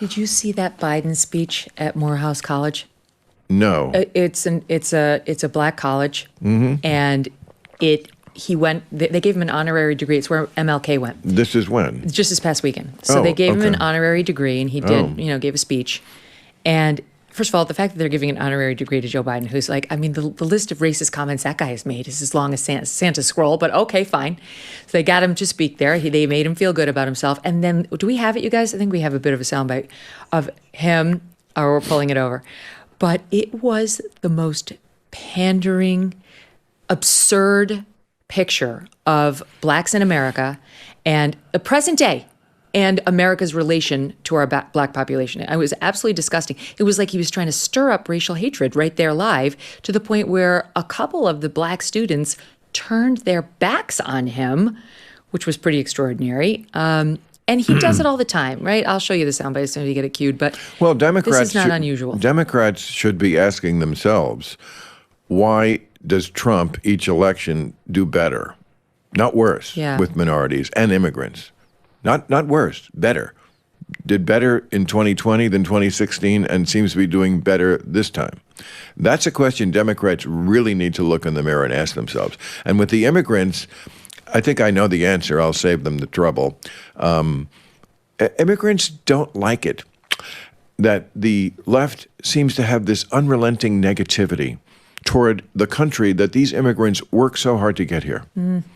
Did you see that Biden speech at Morehouse College? No. It's a black college, and they gave him an honorary degree. It's where MLK went. This is when? Just this past weekend. So they gave him an honorary degree, and he did, gave a speech. And first of all, the fact that they're giving an honorary degree to Joe Biden, who's like, I mean, the list of racist comments that guy has made is as long as Santa's scroll, but okay, fine. So they got him to speak there. They made him feel good about himself. And then, do we have it, you guys? I think we have a bit of a soundbite of him, or we're pulling it over. But it was the most pandering, absurd picture of blacks in America and the present day and America's relation to our black population. It was absolutely disgusting. It was like he was trying to stir up racial hatred right there live, to the point where a couple of the black students turned their backs on him, which was pretty extraordinary. And he does it all the time, right? I'll show you the soundbite as soon as you get it cued. But Democrats, this is not unusual. Democrats should be asking themselves, why does Trump each election do better, not worse, with minorities and immigrants? Not worse, better. Did better in 2020 than 2016 and seems to be doing better this time. That's a question Democrats really need to look in the mirror and ask themselves. And with the immigrants, I think I know the answer. I'll save them the trouble. Immigrants don't like it that the left seems to have this unrelenting negativity toward the country that these immigrants work so hard to get here.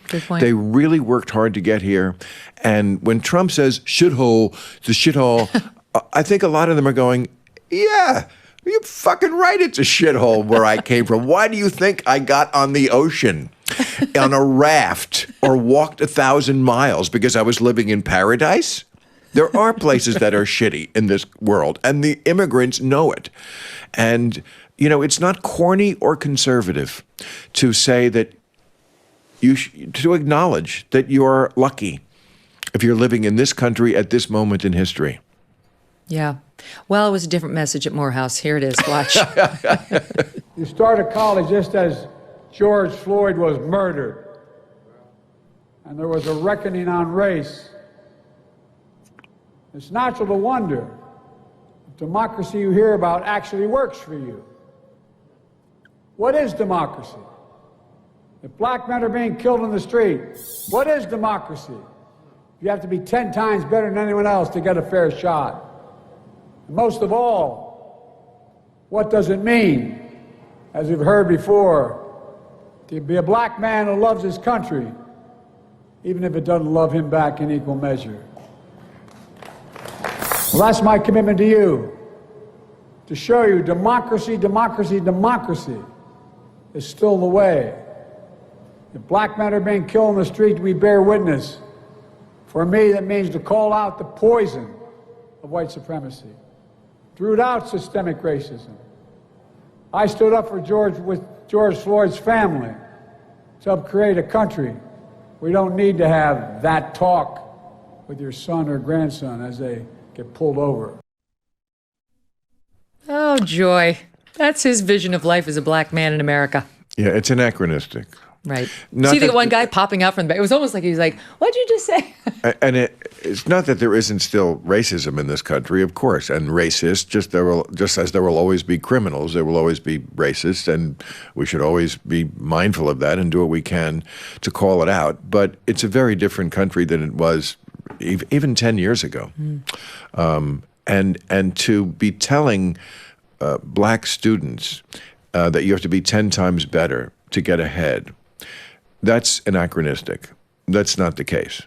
Good point. They really worked hard to get here. And when Trump says shithole, it's a shithole, I think a lot of them are going, yeah, you're fucking right, it's a shithole where I came from. Why do you think I got on the ocean on a raft or walked 1,000 miles? Because I was living in paradise? There are places that are shitty in this world, and the immigrants know it. And you know, it's not corny or conservative to say that to acknowledge that you're lucky if you're living in this country at this moment in history. Yeah. Well, it was a different message at Morehouse. Here it is. Watch. You started college just as George Floyd was murdered, and there was a reckoning on race. It's natural to wonder if democracy you hear about actually works for you. What is democracy? If black men are being killed in the street, what is democracy? You have to be 10 times better than anyone else to get a fair shot. And most of all, what does it mean, as we've heard before, to be a black man who loves his country, even if it doesn't love him back in equal measure? Well, that's my commitment to you, to show you democracy, democracy, democracy is still the way. If black men are being killed in the street, we bear witness. For me, that means to call out the poison of white supremacy, to root out systemic racism. I stood up for George Floyd's family to help create a country. We don't need to have that talk with your son or grandson as they get pulled over. Oh, joy. That's his vision of life as a black man in America. Yeah, it's anachronistic. Right. See the one guy popping out from the back. It was almost like he was like, what'd you just say? And it's not that there isn't still racism in this country, of course, and racist, just as there will always be criminals, there will always be racists, and we should always be mindful of that and do what we can to call it out. But it's a very different country than it was even 10 years ago. And to be telling black students that you have to be 10 times better to get ahead, that's anachronistic. That's not the case.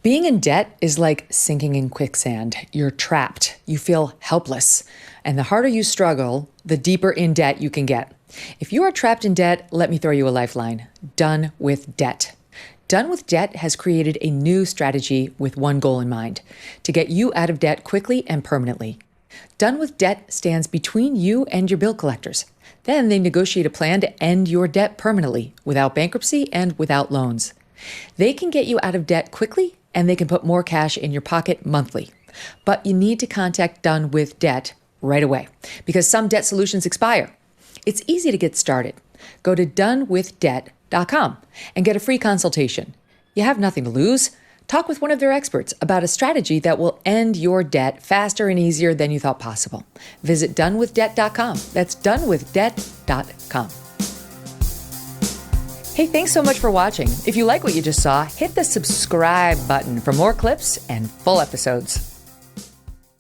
Being in debt is like sinking in quicksand. You're trapped. You feel helpless. And the harder you struggle, the deeper in debt you can get. If you are trapped in debt, let me throw you a lifeline. Done with Debt. Done with Debt has created a new strategy with one goal in mind: to get you out of debt quickly and permanently. Done with Debt stands between you and your bill collectors. Then they negotiate a plan to end your debt permanently, without bankruptcy and without loans. They can get you out of debt quickly, and they can put more cash in your pocket monthly. But you need to contact Done with Debt right away, because some debt solutions expire. It's easy to get started. Go to donewithdebt.com and get a free consultation. You have nothing to lose. Talk with one of their experts about a strategy that will end your debt faster and easier than you thought possible. Visit donewithdebt.com. That's donewithdebt.com. Hey, thanks so much for watching. If you like what you just saw, hit the subscribe button for more clips and full episodes.